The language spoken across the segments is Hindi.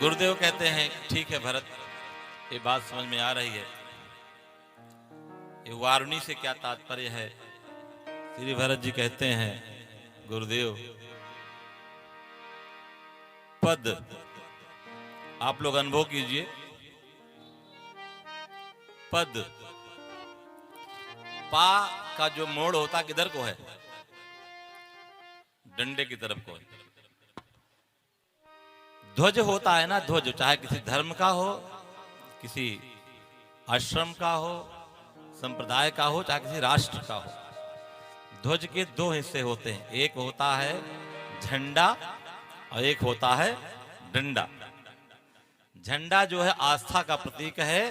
गुरुदेव कहते हैं ठीक है भरत, ये बात समझ में आ रही है। ये वारुणी से क्या तात्पर्य है? श्री भरत जी कहते हैं गुरुदेव, पद आप लोग अनुभव कीजिए। पद पा का जो मोड़ होता किधर को है? डंडे की तरफ को है। ध्वज होता है ना, ध्वज चाहे किसी धर्म का हो, किसी आश्रम का हो, संप्रदाय का हो, चाहे किसी राष्ट्र का हो। ध्वज के दो हिस्से होते हैं, एक होता है झंडा और एक होता है डंडा। झंडा जो है आस्था का प्रतीक है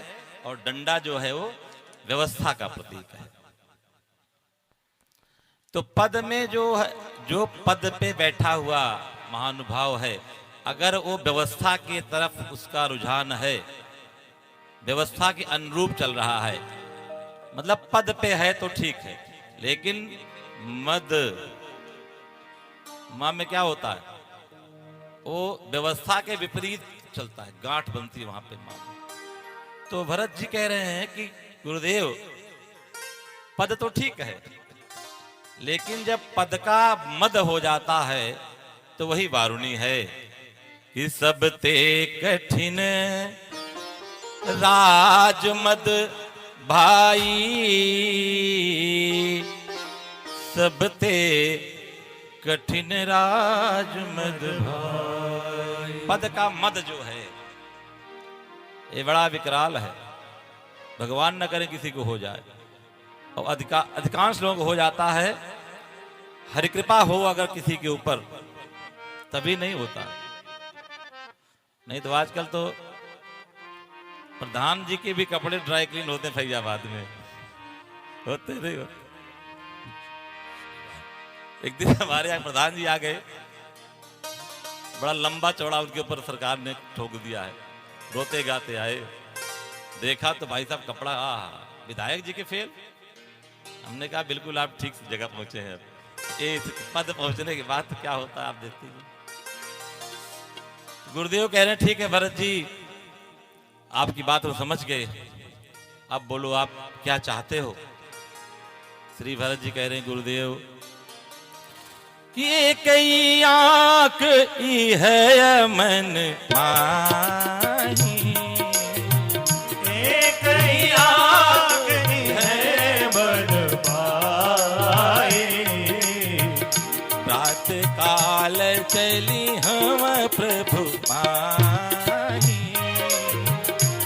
और डंडा जो है वो व्यवस्था का प्रतीक है। तो पद में जो है, जो पद पे बैठा हुआ महानुभाव है, अगर वो व्यवस्था की तरफ उसका रुझान है, व्यवस्था के अनुरूप चल रहा है, मतलब पद पे है तो ठीक है, लेकिन मद मां में क्या होता है? वो व्यवस्था के विपरीत चलता है, गांठ बनती है वहां पे मां में। तो भरत जी कह रहे हैं कि गुरुदेव, पद तो ठीक है, लेकिन जब पद का मद हो जाता है तो वही वारुणी है कि सब ते कठिन राजमद भाई, सब ते कठिन राजमद भाई। पद का मद जो है ये बड़ा विकराल है। भगवान न करे किसी को हो जाए, और अधिकांश लोगों को हो जाता है। हरि कृपा हो अगर किसी के ऊपर तभी नहीं होता, नहीं तो आजकल तो प्रधान जी के भी कपड़े ड्राई क्लीन होते हैं फैजाबाद में, होते नहीं होते। एक दिन हमारे यहाँ प्रधान जी आ गए, बड़ा लंबा चौड़ा उनके ऊपर सरकार ने ठोक दिया है, रोते गाते आए, देखा तो भाई साहब कपड़ा विधायक जी के फेल। हमने कहा बिल्कुल आप ठीक जगह पहुंचे हैं। ये पद पहुंचने के बाद तो क्या होता है आप देखते हैं। गुरुदेव कह रहे हैं ठीक है भरत जी, आपकी बात हम समझ गए, अब बोलो आप क्या चाहते हो। श्री भरत जी कह रहे हैं गुरुदेव कि एक ही आंख ही है मन माही, एक ही आंख ही है मन माही, प्रात काल चली हम प्रभु माही,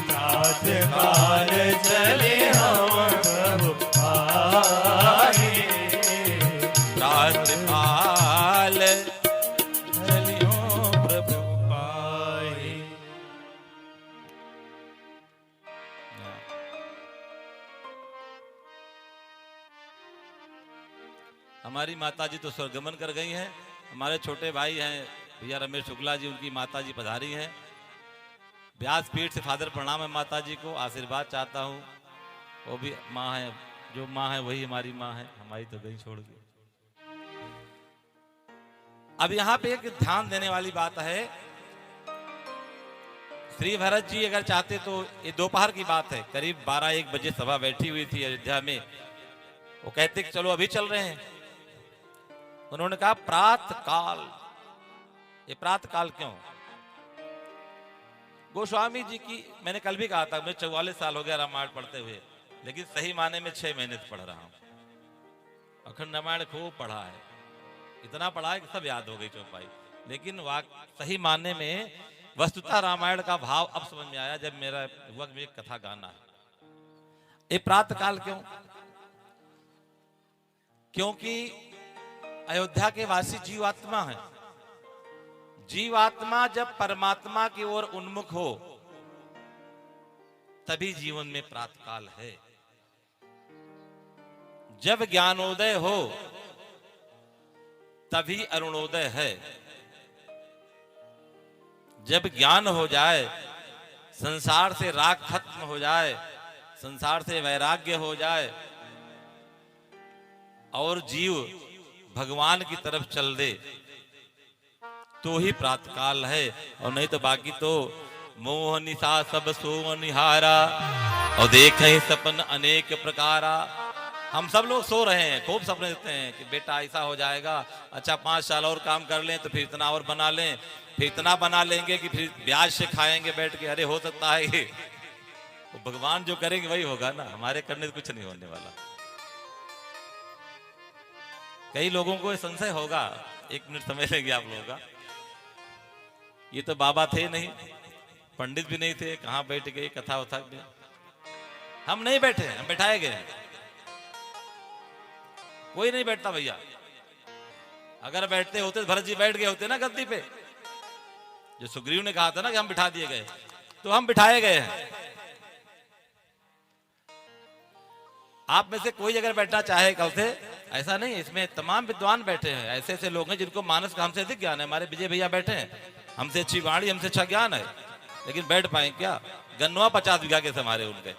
रात काल चले हम प्रभु माही, प्रात काल चलियो प्रभु पाही। हमारी माता जी तो स्वर्गमन कर गई हैं। हमारे छोटे भाई हैं भैया रमेश शुक्ला जी, उनकी माता जी पधारी हैं। व्यासपीठ से फादर प्रणाम है माता जी को, आशीर्वाद चाहता हूँ। वो भी माँ है, जो माँ है वही हमारी माँ है, हमारी तो गई छोड़ के। अब यहाँ पे एक ध्यान देने वाली बात है, श्री भरत जी अगर चाहते तो, ये दोपहर की बात है, करीब 12-1 बजे सभा बैठी हुई थी अयोध्या में। वो कहते कि चलो अभी चल रहे हैं। उन्होंने कहा प्रात काल। ये प्रात काल क्यों? गोस्वामी जी की मैंने कल भी कहा था, मैं 44 साल हो गया रामायण पढ़ते हुए, लेकिन सही माने में 6 महीने से पढ़ रहा हूं। अखंड रामायण खूब पढ़ा है, इतना पढ़ा है कि सब याद हो गई चौपाई, लेकिन सही माने में वस्तुतः रामायण का भाव अब समझ में आया जब मेरा हुआ कि एक कथा गाना है। ये प्रात काल क्यों? क्योंकि अयोध्या के वासी जीवात्मा हैं। जीवात्मा जब परमात्मा की ओर उन्मुख हो तभी जीवन में प्रातकाल है। जब ज्ञानोदय हो तभी अरुणोदय है। जब ज्ञान हो जाए, संसार से राग खत्म हो जाए, संसार से वैराग्य हो जाए और जीव भगवान की तरफ चल दे, तो ही प्रातः काल है, और नहीं तो बाकी तो मोह निशा सब सो निहारा और देखें सपन अनेक प्रकारा। हम सब लोग सो रहे हैं, खूब सपने देखते हैं कि बेटा ऐसा हो जाएगा, अच्छा 5 साल और काम कर लें तो फिर इतना और बना लें, फिर इतना बना लेंगे कि फिर ब्याज से खाएंगे बैठ के। अरे हो सकता है ये तो भगवान जो करेंगे वही होगा ना, हमारे करने से कुछ नहीं होने वाला। कई लोगों को संशय होगा, 1 मिनट समय लेंगे आप लोगों का। ये तो बाबा थे नहीं, पंडित भी नहीं थे, कहां बैठ गए कथा वथा में। हम नहीं बैठे, हम बैठाए गए हैं। कोई नहीं बैठता भैया। अगर बैठते होते तो भरत जी बैठ गए होते ना गद्दी पे। जो सुग्रीव ने कहा था ना कि हम बिठा दिए गए, तो हम बिठाए गए हैं। आप में से कोई अगर बैठना चाहे कल से, ऐसा नहीं, इसमें तमाम विद्वान बैठे हैं, ऐसे ऐसे लोग हैं जिनको मानस का हमसे अधिक ज्ञान है। हमारे विजय भैया बैठे हैं, हमसे अच्छी वाणी, हमसे अच्छा ज्ञान है, लेकिन बैठ पाए क्या? गन्नवा 50 बीघा के हमारे उनके।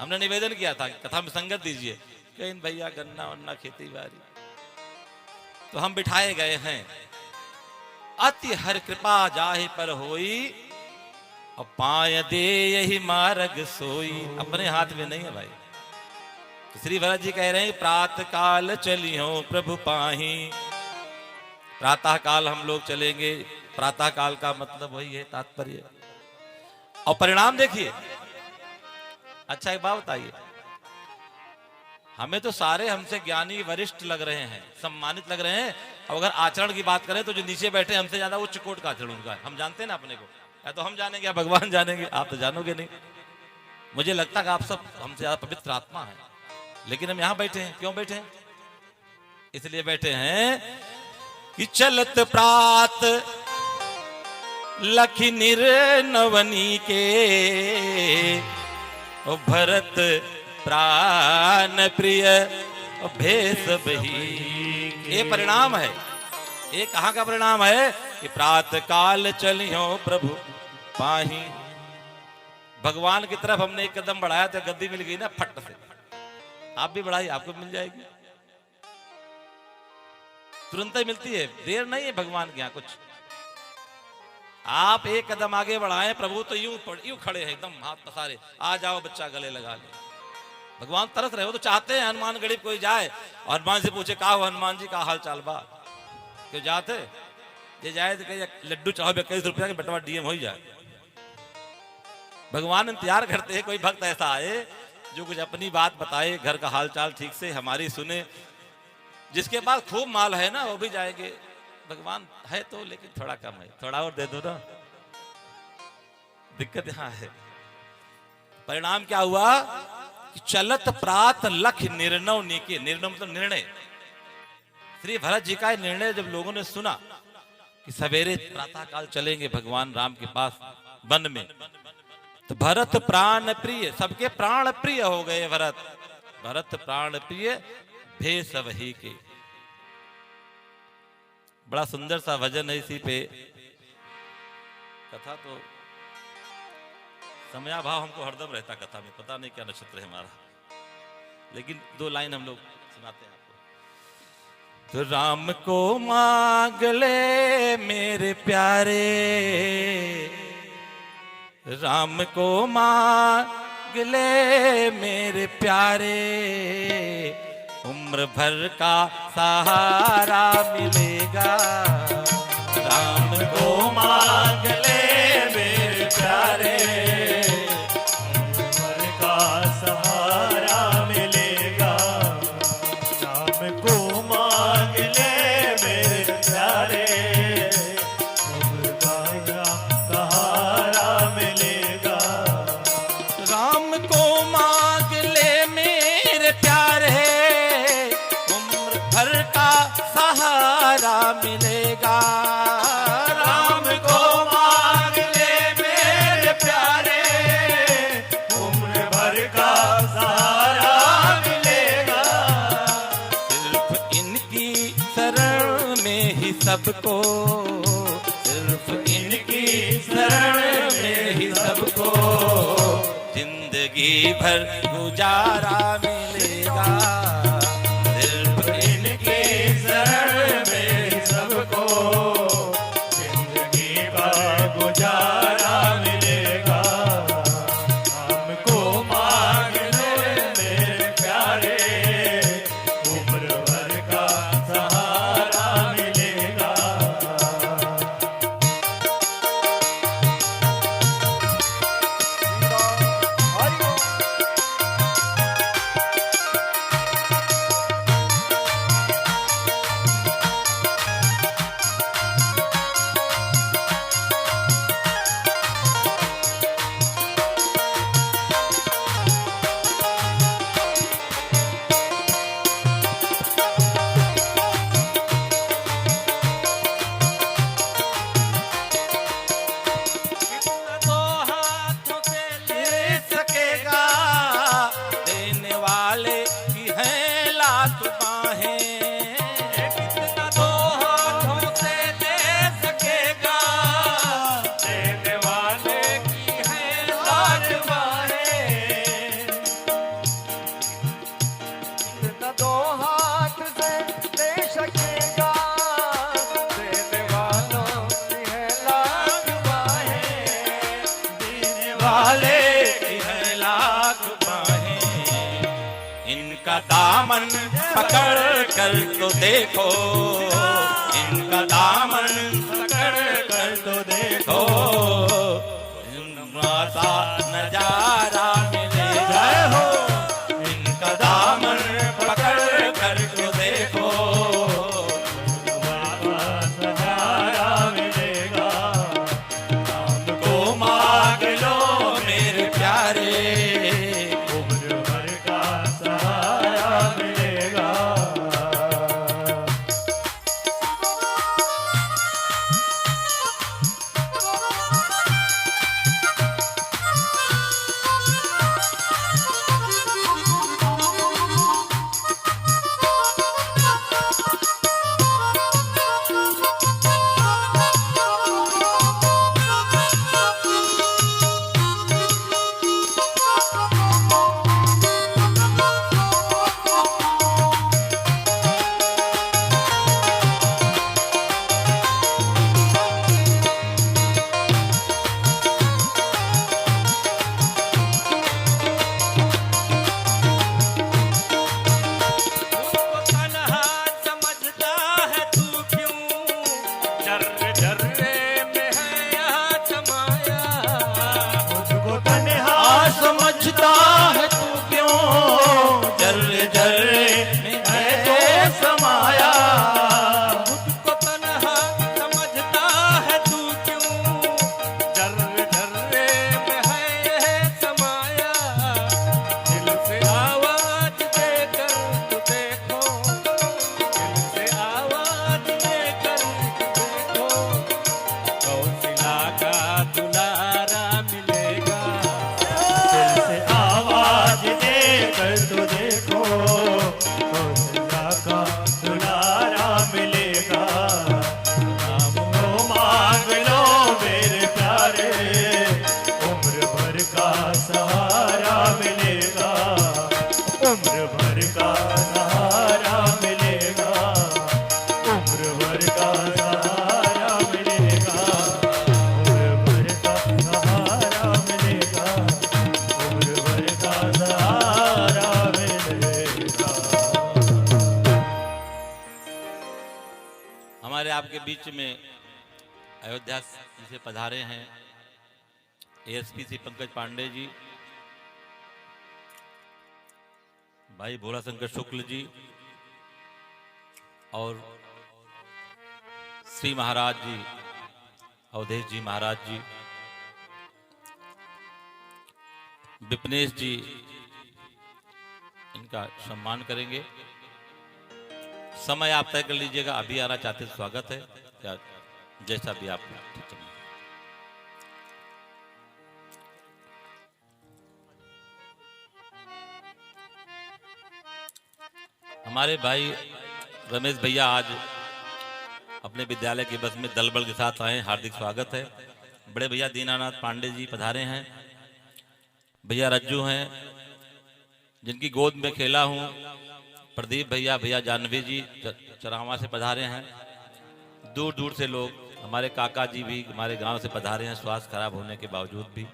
हमने निवेदन किया था कथा में संगत दीजिए, कहीं भैया गन्ना वन्ना खेती बाड़ी, तो हम बिठाए गए हैं। अति हर कृपा जाहि पर होई और पाय दे यही मार्ग सोई। अपने हाथ में नहीं है भाई। तो श्री भरत जी कह रहे हैं प्रातः काल चलियो प्रभु पाही। प्रातः काल हम लोग चलेंगे। प्रातः काल का मतलब वही है, तात्पर्य। और परिणाम देखिए। अच्छा एक बात बताइए, हमें तो सारे हमसे ज्ञानी वरिष्ठ लग रहे हैं, सम्मानित लग रहे हैं। अब अगर आचरण की बात करें तो जो नीचे बैठे हमसे ज्यादा उच्च कोट का आचरण उनका है। हम जानते हैं ना अपने को, या तो हम जानेंगे या भगवान जानेंगे, आप तो जानोगे नहीं। मुझे लगता है कि आप सब हमसे ज्यादा पवित्र आत्मा है, लेकिन हम यहां बैठे हैं। क्यों बैठे हैं? इसलिए बैठे हैं कि चलत प्रात लखी निर्नवनी के ओ भरत प्राण प्रिय भेष बही। ये परिणाम है। ये कहां का परिणाम है कि प्रातः काल चलियो प्रभु पाही। भगवान की तरफ हमने एक कदम बढ़ाया तो गद्दी मिल गई ना फट से। आप भी बढ़ाइए, आपको मिल जाएगी, तुरंत ही मिलती है, देर नहीं है भगवान के यहाँ कुछ। आप एक कदम आगे बढ़ाएं, प्रभु तो यूं खड़े हैं एकदम हाथ पसारे, आ जाओ बच्चा गले लगा ले। भगवान तरस रहे हो तो चाहते हैं हनुमान गरीब कोई जाए और हनुमान से पूछे का हो हनुमान जी का हाल चाल बा। क्यों जाते ये जाए तो कहीं लड्डू चाहो 21 रुपया के बटवा डीएम हो ही जाए। भगवान इंतजार करते हैं कोई भक्त ऐसा आए जो कुछ अपनी बात बताए, घर का हाल चाल ठीक से हमारी सुने। जिसके पास खूब माल है ना वो भी जाएंगे, भगवान है तो लेकिन थोड़ा कम है, थोड़ा और दे दो ना। दिक्कत यहां है। परिणाम क्या हुआ कि चलत प्रात लख निर्णव नीके। निर्णव मतलब निर्णय। श्री भरत जी का निर्णय जब लोगों ने सुना कि सवेरे प्रातः काल चलेंगे भगवान राम के पास वन में, तो भरत प्राण प्रिय, सबके प्राण प्रिय हो गए भरत। भरत प्राण प्रिय भेष वही के। बड़ा सुंदर सा भजन है इसी पे। कथा तो समयाभाव हमको हरदम रहता कथा में, पता नहीं क्या नक्षत्र है हमारा, लेकिन 2 लाइन हम लोग सुनाते हैं आपको। तो राम को मांग ले मेरे प्यारे, राम को मांग ले मेरे प्यारे, उम्र भर का सहारा मिलेगा। राम को मांग ले मेरे प्यारे, उम्र भर का सहारा मिलेगा। राम को मांग ले मेरे प्यारे, उम्र का सहारा मिलेगा। राम को मांग ले मेरे प्यारे, भर का सहारा मिलेगा। राम को मांग ले मेरे प्यारे, उम्र भर का सहारा मिलेगा। सिर्फ इनकी शरण में ही सबको, सिर्फ इनकी शरण में ही सबको जिंदगी भर गुजारा मिलेगा। दामन पकड़ कर तो देखो, इनका दामन पकड़ कर तो देखो, सा नजारा मिलेगा हो, इनका दामन पकड़ कर तो देखो, नजारा मिलेगा। हमको मांग लो मेरे प्यारे, उम्र भर का सहारा मिलेगा। समझता है तू क्यों, जर्रे जर्रे में है तो समाया, मुझको तन्हा समझता है तू क्यों, जर्रे जर्रे में है ये समाया। दिल से आवाज देकर तू देखो, दिल से आवाज देकर तू देखो, कौशला का दुलारा मिलेगा। दिल से आवाज देकर तू देखो, कौशला का दुलारा मिलेगा। हमको मांग लो मेरे प्यारे, उम्र भर का सहारा मिलेगा। उम्र भर का सहारा मिलेगा, उम्र भर का सहारा मिलेगा, उम्र भर का सहारा मिलेगा, उम्र भर का सहारा मिलेगा। हमारे आपके बीच में अयोध्या से पधारे हैं एएसपी श्री पंकज पांडे जी, भाई भोला शंकर शुक्ल जी और श्री महाराज जी अवधेश जी महाराज जी, विपनेश जी इनका सम्मान करेंगे। समय आप तय कर लीजिएगा, अभी आना चाहते हैं स्वागत है या जैसा भी आप ठीक समझें। हमारे भाई रमेश भैया आज अपने विद्यालय की बस में दल बल के साथ आए, हार्दिक स्वागत है। बड़े भैया दीनानाथ पांडे जी पधारे हैं, भैया रज्जू हैं जिनकी गोद में खेला हूं, प्रदीप भैया, भैया जानवी जी चरावा से पधारे हैं। दूर दूर से लोग, हमारे काका जी भी हमारे गांव से पधारे हैं, स्वास्थ्य खराब होने के बावजूद भी।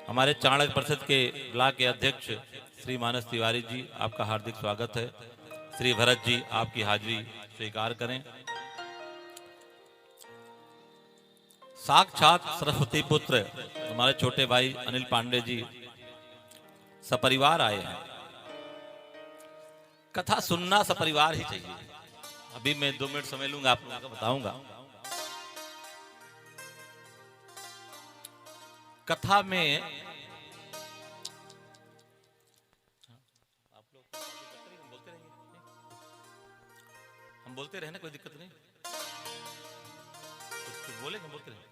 हमारे चाणक्य परिषद के ब्लॉक के अध्यक्ष श्री मानस तिवारी जी, आपका हार्दिक स्वागत है। श्री भरत जी, आपकी हाजिरी स्वीकार करें। साक्षात सरस्वती पुत्र हमारे छोटे भाई अनिल पांडे जी सपरिवार आए हैं। कथा सुनना सपरिवार ही चाहिए। अभी मैं 2 मिनट समय लूंगा, आप लोगों को बताऊंगा। कथा में आप लोग हम बोलते रहे ना, कोई दिक्कत नहीं, कुछ बोलेंगे, बोलते रहे।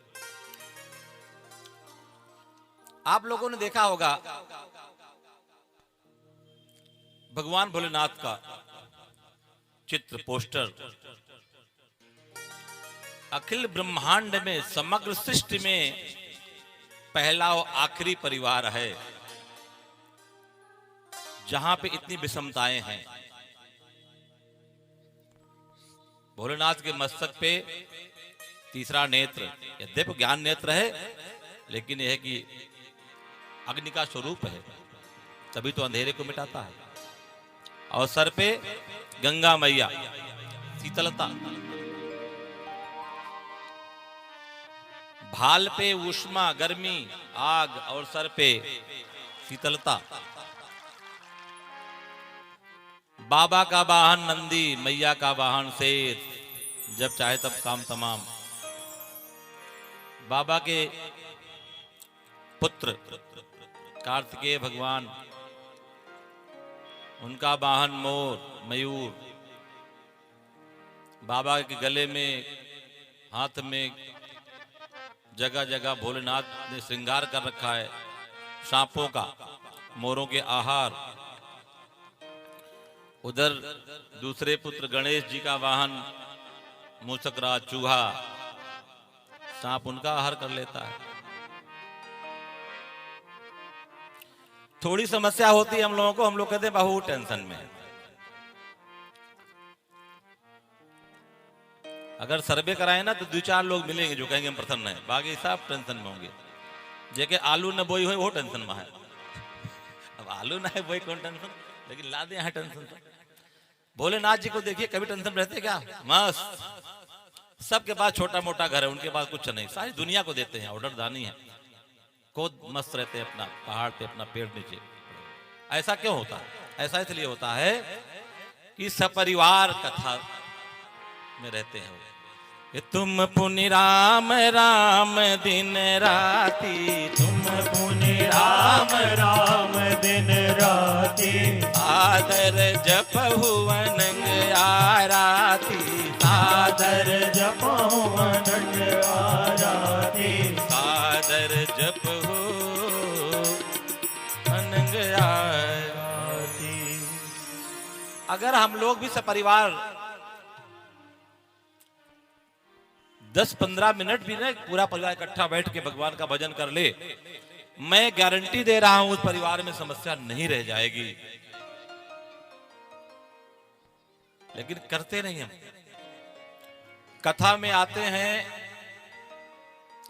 आप लोगों ने देखा होगा भगवान भोलेनाथ का चित्र, पोस्टर अखिल ब्रह्मांड में, समग्र सृष्टि में पहला और आखिरी परिवार है जहां पे इतनी विषमताएं हैं। भोलेनाथ के मस्तक पे तीसरा नेत्र, यद्यपि ज्ञान नेत्र है, लेकिन यह है कि अग्नि का स्वरूप है, तभी तो अंधेरे को मिटाता है। और सर पे गंगा मैया, शीतलता। भाल पे उष्मा, गर्मी, आग, और सर पे शीतलता। बाबा का वाहन नंदी, मैया का वाहन शेर, जब चाहे तब काम तमाम। बाबा के पुत्र कार्तिकेय भगवान, उनका वाहन मोर, मयूर। बाबा के गले में, हाथ में जगह जगह भोलेनाथ ने श्रृंगार कर रखा है, सांपों का, मोरों के आहार। उधर दूसरे पुत्र गणेश जी का वाहन मूषकराज, चूहा, सांप उनका आहार कर लेता है। थोड़ी समस्या होती है हम लोगों को, हम लोग कहते हैं बहुत टेंशन में है। अगर सर्वे कराए ना तो 2-4 लोग मिलेंगे जो कहेंगे हम प्रसन्न हैं, बाकी सब टेंशन में होंगे। जेके आलू न बोई हो वो टेंशन में है। अब आलू ना है बोई कौन टेंशन, लेकिन ला दे यहाँ टेंशन। भोलेनाथ जी को देखिए, कभी टेंशन रहते क्या? मस्त। सबके पास छोटा मोटा घर है, उनके पास कुछ नहीं, सारी दुनिया को देते हैं, ऑर्डर दानी है, खुद मस्त रहते हैं अपना पहाड़ पे, अपना पेड़ नीचे। ऐसा क्यों होता है? ऐसा इसलिए होता है कि सपरिवार कथा में रहते हैं। कि तुम पुनि राम राम दिन राती, तुम पुनि राम राम दिन राती, आदर जपहु अनंग आराती, सादर जपहु अनंग आराती, सादर जपहु अनंग आराती। अगर हम लोग भी सपरिवार 10-15 मिनट भी ना पूरा परिवार इकट्ठा बैठ के भगवान का भजन कर ले, मैं गारंटी दे रहा हूं उस परिवार में समस्या नहीं रह जाएगी। लेकिन करते नहीं हम। कथा में आते हैं,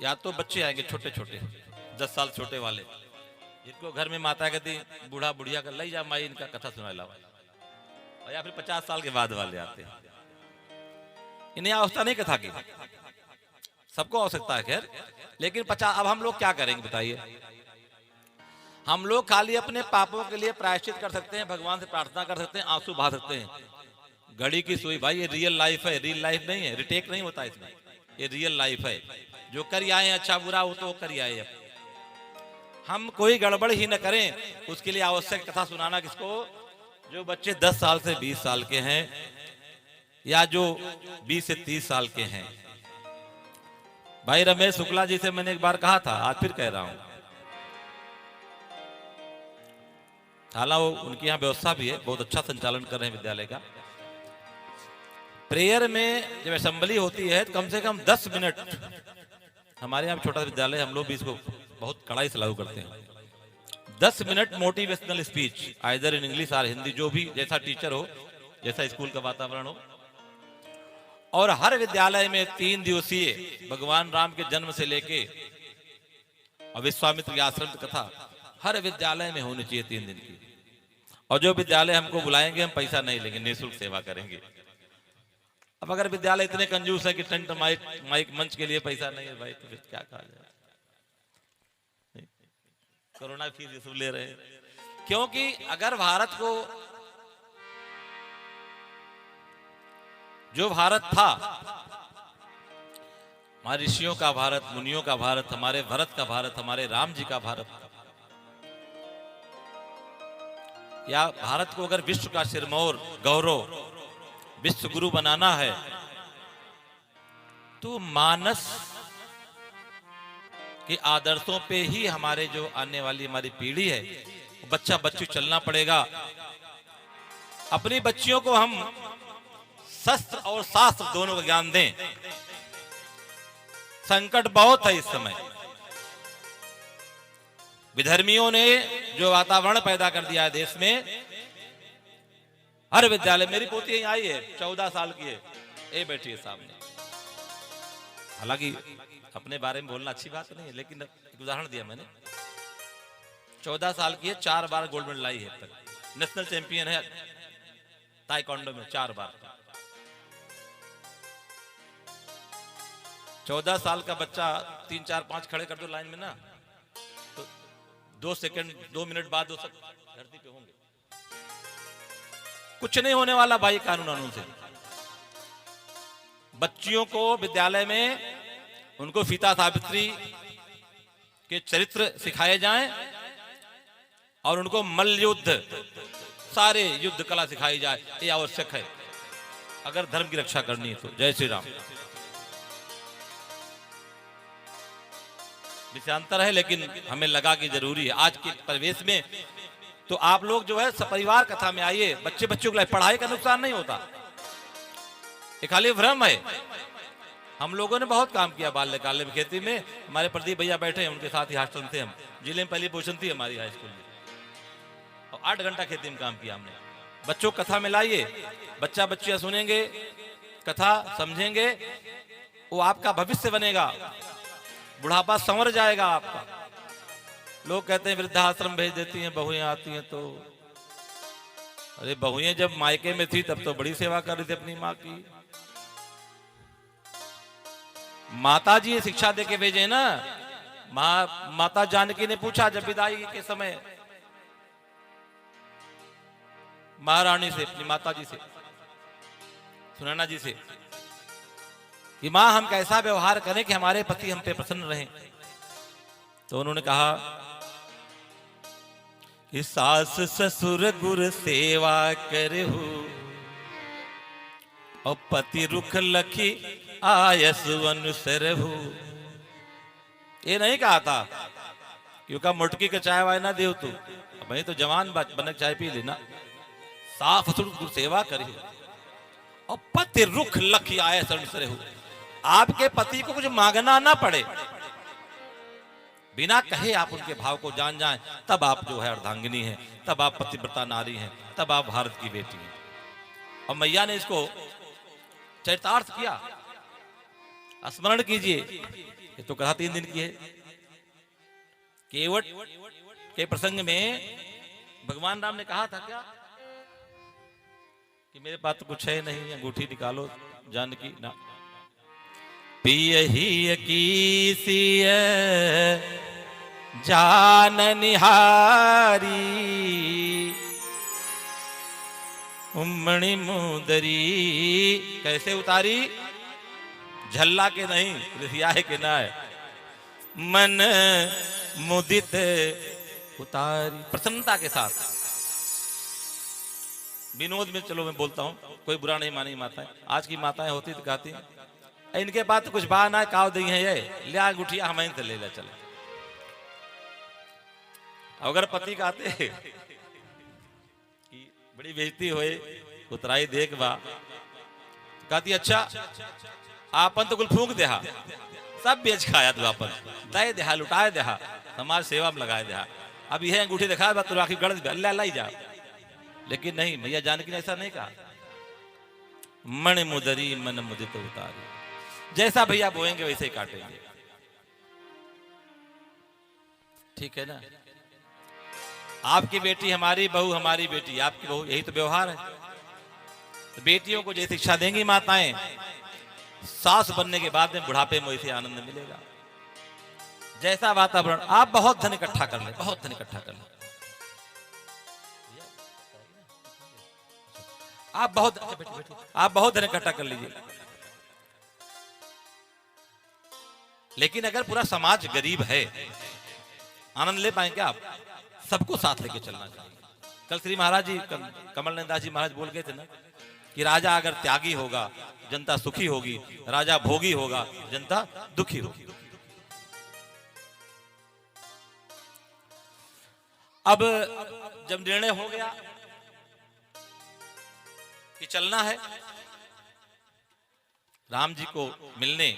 या तो बच्चे आएंगे छोटे छोटे, 10 साल छोटे वाले, जिनको घर में माता कहती बूढ़ा बुढ़िया कर लाई जा माई इनका कथा सुना ला, और या फिर 50 साल के बाद वाले आते हैं। इन्हें अवस्था नहीं कथा की, सबको आवश्यकता है खैर, लेकिन 50। अब हम लोग क्या करेंगे बताइए? हम लोग खाली अपने पापों के लिए प्रायश्चित कर सकते हैं, भगवान से प्रार्थना कर सकते हैं, आंसू बहा सकते हैं। घड़ी की सुई भाई, ये रियल लाइफ है, रियल लाइफ नहीं है, रिटेक नहीं होता इसमें, ये रियल लाइफ है। जो कर आए अच्छा बुरा वो तो कर आए। अब हम कोई गड़बड़ ही न करें, उसके लिए आवश्यक कथा सुनाना किसको? जो बच्चे 10 साल से 20 साल के हैं, या जो 20 से 30 साल के हैं। भाई रमेश शुक्ला जी से मैंने एक बार कहा था, आज फिर कह रहा हूं, हालांकि उनकी यहाँ व्यवस्था भी है, बहुत अच्छा संचालन कर रहे हैं विद्यालय का। प्रेयर में जब असेंबली होती है तो कम से कम 10 मिनट, हमारे यहाँ छोटा विद्यालय, हम लोग भी इसको बहुत कड़ाई से लागू करते हैं। 10 minute motivational speech, either in English और हिंदी, जो भी जैसा टीचर हो, जैसा स्कूल का वातावरण हो। और हर विद्यालय में 3 दिवसीय भगवान राम के जन्म से लेके और विश्वामित्र की आश्रम की कथा हर विद्यालय में होनी चाहिए 3 दिन की। और जो विद्यालय हमको बुलाएंगे, हम पैसा नहीं लेंगे, निःशुल्क सेवा करेंगे। अब अगर विद्यालय इतने कंजूस है कि टेंट माइक मंच के लिए पैसा नहीं है भाई, तो फिर क्या कहा जाए? कोरोना फीस वसूल ले रहे हैं, क्योंकि अगर भारत को, जो भारत था, हमारे ऋषियों का भारत, मुनियों का भारत, हमारे भरत का भारत, हमारे राम जी का भारत, या भारत को अगर विश्व का सिरमौर, गौरव, विश्व गुरु बनाना है, तो मानस के आदर्शों पे ही हमारे जो आने वाली हमारी पीढ़ी है, बच्चा बच्ची चलना पड़ेगा। अपनी बच्चियों को हम शस्त्र और शास्त्र दोनों का ज्ञान दें। संकट बहुत है इस समय, विधर्मियों ने जो वातावरण पैदा कर दिया है देश में। हर विद्यालय, मेरी पोती यहीं आई है, 14 साल की है, ये बैठी है सामने। हालांकि अपने बारे में बोलना अच्छी बात नहीं है, लेकिन एक उदाहरण दिया मैंने। 14 साल की है, 4 बार गोल्ड मेडल लाई है, अब तक नेशनल चैंपियन है ताइक्वांडो में 4 बार। 14 साल का बच्चा 3 4 5 खड़े कर दो लाइन में ना, तो 2 सेकंड 2 मिनट बाद वो सब धरती पे होंगे। कुछ नहीं होने वाला भाई कानून से। बच्चियों को विद्यालय में उनको सीता सावित्री के चरित्र सिखाए जाएं और उनको मल्ल युद्ध, सारे युद्ध कला सिखाई जाए, ये आवश्यक है अगर धर्म की रक्षा करनी है तो। जय श्री राम। विषयांतर है लेकिन हमें लगा कि जरूरी है आज के परिवेश में। तो आप लोग जो है सपरिवार कथा में आइए। बच्चों के लिए पढ़ाई का नुकसान नहीं होता, ये खाली भ्रम है। हम लोगों ने बहुत काम किया बाल्यकाल में खेती में। हमारे प्रदीप भैया बैठे हैं, उनके साथ ही हॉस्टल थे हम। जिले में पहली पोजीशन थी हमारी हाई स्कूल में, और 8 घंटा खेती में काम किया हमने। बच्चों कथा में लाइए, बच्चा बच्चियां सुनेंगे, कथा समझेंगे, वो आपका भविष्य बनेगा, बुढ़ापा संवर जाएगा आपका। लोग कहते हैं वृद्धाश्रम भेज देती हैं बहुएं आती हैं तो, अरे बहुएं जब मायके में थी तब तो बड़ी सेवा कर रही थी अपनी माँ की। माता जी शिक्षा देके भेजे ना। माता जानकी ने पूछा जब विदाई के समय महारानी से, अपनी माता जी से, सुनैना जी से, कि मां हम कैसा व्यवहार करें कि हमारे पति हम पे प्रसन्न रहें। तो उन्होंने कहा कि सास ससुर गुर सेवा करहु और पति रुख लखी आयस अनुसरहु। ये नहीं कहा था क्योंकि मुटकी का चाय वाय ना देव तू, भाई तो जवान बनक चाय पी लेना। सास ससुर गुर सेवा करहु और पति रुख लखी आयस अनुसरहु। आपके पति को कुछ मांगना ना पड़े, बिना कहे आप उनके भाव को जान जाएं, तब आप जो है अर्धांगिनी हैं, तब आप पतिव्रता नारी हैं, तब आप भारत की बेटी हैं। और मैया ने इसको चरितार्थ किया। स्मरण कीजिए, ये तो कथा 3 दिन की है। केवट के प्रसंग में भगवान राम ने कहा था क्या कि मेरे पास तो कुछ है नहीं, अंगूठी निकालो जानकी ना। पियहि कीसिय जान निहारी उम्मणि मुदरी। कैसे उतारी? झल्ला के नहीं, रिसियाए के ना है, मन मुदित उतारी, प्रसन्नता के साथ। विनोद में चलो मैं बोलता हूं, कोई बुरा नहीं मानी माताएं। आज की माताएं होती तो कहती इनके पास तो कुछ बात ना काव दी है, ये लिया गुठिया हम से ले ले चले। अगर पति कहते कि बड़ी बेइज्जती होए उतराई देख बा, कहती अच्छा आपन तो कुल फूंक देहा, सब बेच खाया तू आपन, दे देहा, लुटाए देहा, समाज सेवा में लगाए देहा। अब यह अंगूठी दिखा तो राखी गढ़ अल्लाह लाई जा। लेकिन नहीं, मैया जानकी ने ऐसा नहीं कहा। मन मुदरी मन मुदित उतारी, जैसा भैया बोएंगे वैसे ही काटेंगे। ठीक है ना? आपकी बेटी हमारी बहू, हमारी बेटी आपकी बहू, यही तो व्यवहार है। तो बेटियों को जैसे शिक्षा देंगी माताएं, सास बनने के बाद में बुढ़ापे में वैसे आनंद मिलेगा। जैसा वातावरण, आप बहुत धन इकट्ठा कर ले, बहुत धन इकट्ठा कर ले, आप बहुत धन इकट्ठा कर लीजिए। लेकिन अगर पूरा समाज गरीब है, आनंद ले पाएंगे आप? सबको साथ लेके चलना चाहिए। कल श्री महाराज जी, कमल नंद दास जी महाराज बोल गए थे ना कि राजा अगर त्यागी होगा जनता सुखी होगी, राजा भोगी होगा जनता दुखी होगी। अब जब निर्णय हो गया कि चलना है, राम जी को मिलने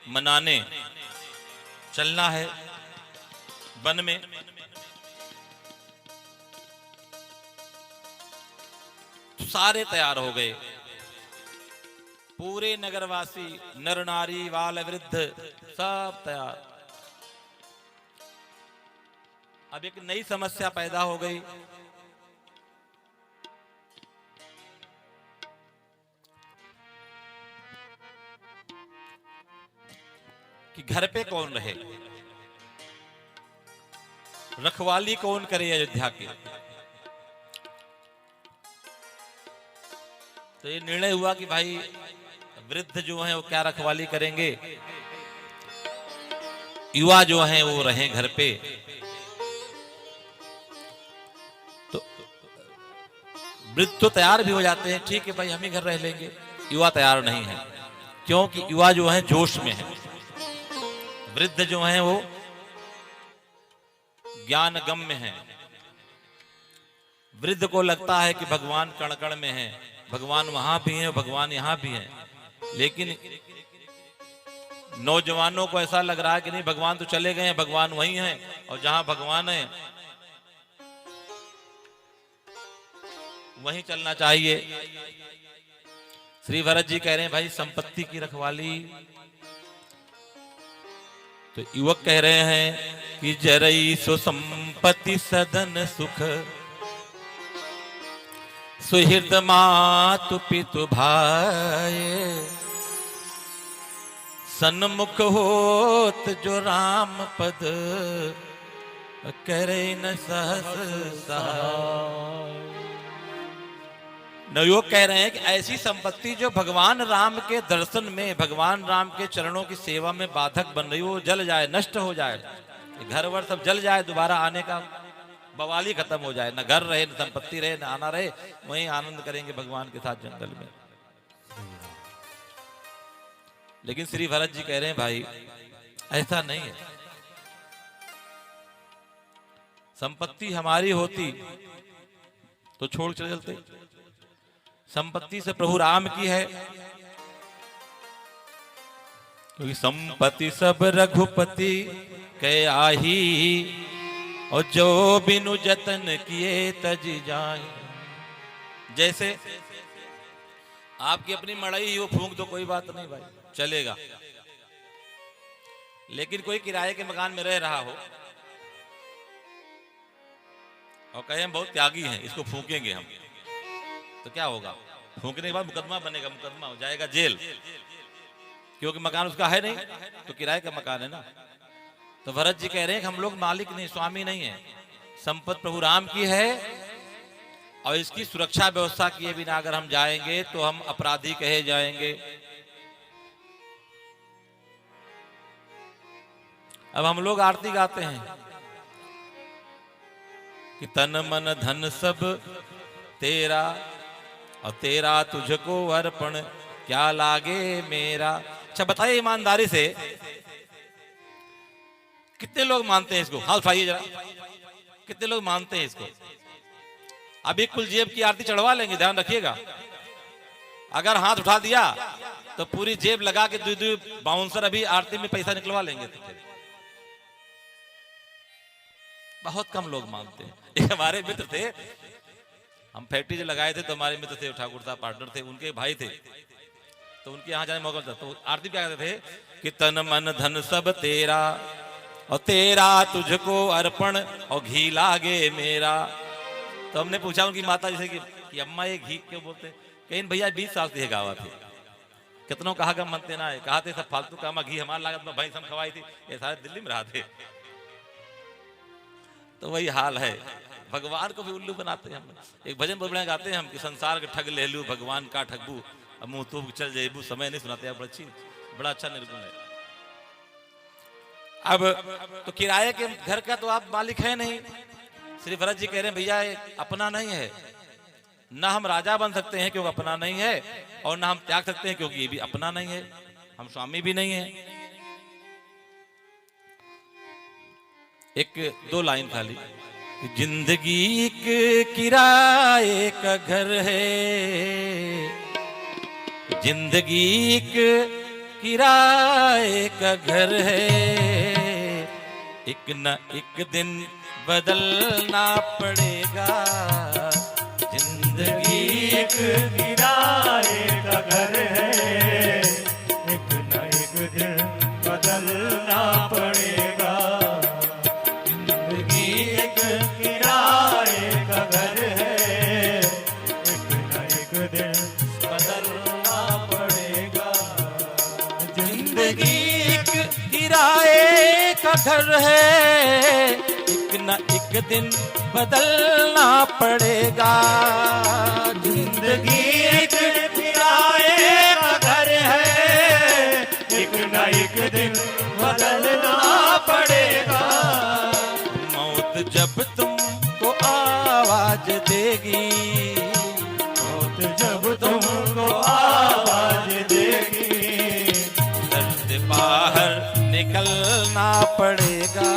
मनाने चलना है वन में, तो सारे तैयार हो गए। पूरे नगरवासी, नर नारी बाल वृद्ध सब तैयार। अब एक नई समस्या पैदा हो गई। कि घर पे कौन रहे, रखवाली कौन करे अयोध्या की। तो ये निर्णय हुआ कि भाई वृद्ध जो हैं वो क्या रखवाली करेंगे, युवा जो हैं वो रहें घर पे। तो वृद्ध तो तैयार भी हो जाते हैं, ठीक है भाई हम ही घर रह लेंगे। युवा तैयार नहीं है, क्योंकि युवा जो है जोश में है, वृद्ध जो हैं वो ज्ञान गम में है। वृद्ध को लगता है कि भगवान कण कण में है, भगवान वहां भी है, भगवान यहां भी है। लेकिन नौजवानों को ऐसा लग रहा है कि नहीं, भगवान तो चले गए हैं, भगवान वहीं हैं, और जहां भगवान है वहीं चलना चाहिए। श्री भरत जी कह रहे हैं भाई संपत्ति की रखवाली। तो युवक कह रहे हैं कि जरई सो संपत्ति सदन सुख, सुहृद मातु पितु भाई, सन्मुख होत जो राम पद, करे न सहस सहाय। नवयुवक कह रहे हैं कि ऐसी संपत्ति जो भगवान राम के दर्शन में, भगवान राम के चरणों की सेवा में बाधक बन रही, वो जल जाए, नष्ट हो जाए, घर वर सब जल जाए, दोबारा आने का बवाल ही खत्म हो जाए, न घर रहे, न संपत्ति रहे, न आना रहे, वहीं आनंद करेंगे भगवान के साथ जंगल में। लेकिन श्री भरत जी कह रहे हैं भाई ऐसा नहीं है, संपत्ति हमारी होती तो छोड़ चले चलते, संपत्ति से प्रभु राम की है, क्योंकि संपत्ति सब रघुपति के आही, और जो बिनु जतन किए तज जाए। जैसे आपकी अपनी मड़ई वो फूंक दो, कोई बात नहीं भाई, चलेगा। लेकिन कोई किराए के मकान में रह रहा हो और कहे हम बहुत त्यागी हैं, इसको फूकेंगे हम, तो क्या होगा? फूकने के बाद मुकदमा बनेगा, मुकदमा हो जाएगा जेल, क्योंकि मकान उसका है नहीं, तो किराए का मकान है ना। तो भरत जी कह रहे हैं कि हम लोग मालिक नहीं, स्वामी नहीं है, संपत्ति प्रभु राम की है, और इसकी सुरक्षा व्यवस्था किए बिना अगर हम जाएंगे तो हम अपराधी कहे जाएंगे। अब हम लोग आरती गाते हैं कि तन मन धन सब तेरा, और तेरा तुझको अर्पण क्या लागे मेरा। अच्छा बताइए ईमानदारी से कितने लोग मानते हैं इसको? हाथ उठाइए जरा, कितने लोग मानते हैं इसको? अभी कुलजेब की आरती चढ़वा लेंगे, ध्यान रखिएगा। अगर हाथ उठा दिया तो पूरी जेब लगा के दो बाउंसर अभी आरती में पैसा निकलवा लेंगे। बहुत कम लोग मानते हैं। एक हमारे मित्र थे, हम फैक्ट्री जो लगाए थे तो हमारे मित्र थे, ठाकुर साहब पार्टनर थे, उनके भाई थे, तो उनके यहाँ जाने मौका मिलता। तो आरती क्या कहते थे कि तन मन धन सब तेरा, और तेरा तुझको अर्पण, और घी लागे मेरा। तो हमने पूछा उनकी माता जैसे कि अम्मा ये घी क्यों बोलते? कहीं भैया 20 साल से गावा थे, कितनों कहा का मनते ना है, कहा थे सब फालतू काम, घी हमारा लागत में भैंस हम खवाई थी, ये सारे दिल्ली में रहा थे। तो वही हाल है, भगवान को भी उल्लू बनाते हैं हम। एक भजन बहुत बढ़िया गाते हैं हम कि संसार के ठग ले लू, भगवान का ठगबू, अब मुंह तो चल जेबू, समय नहीं सुनाते आप, बड़ा अच्छा निर्गुण है। अब तो किराए के घर का तो आप मालिक है नहीं। श्री भरत जी कह रहे हैं भैया अपना नहीं है, ना हम राजा बन सकते हैं क्योंकि अपना नहीं है, और ना हम त्याग सकते हैं क्योंकि ये भी अपना नहीं है, हम स्वामी भी नहीं है। एक दो लाइन खाली, जिंदगी एक किराए का घर है, जिंदगी एक किराए का घर है, एक न एक दिन बदलना पड़ेगा, जिंदगी एक किराए का घर है, एक न एक दिन बदलना पड़ेगा, जिंदगी एक किराए का घर है, एक न एक दिन बदलना पड़ेगा, जिंदगी एक किराए का घर है, एक न एक दिन बदलना पड़ेगा। जिंदगी एक किराए का घर है, एक न एक दिन बदलना पड़ेगा। मौत जब तुमको आवाज देगी, मौत जब तुमको आवाज देगी, दर्द बाहर निकलना पड़ेगा।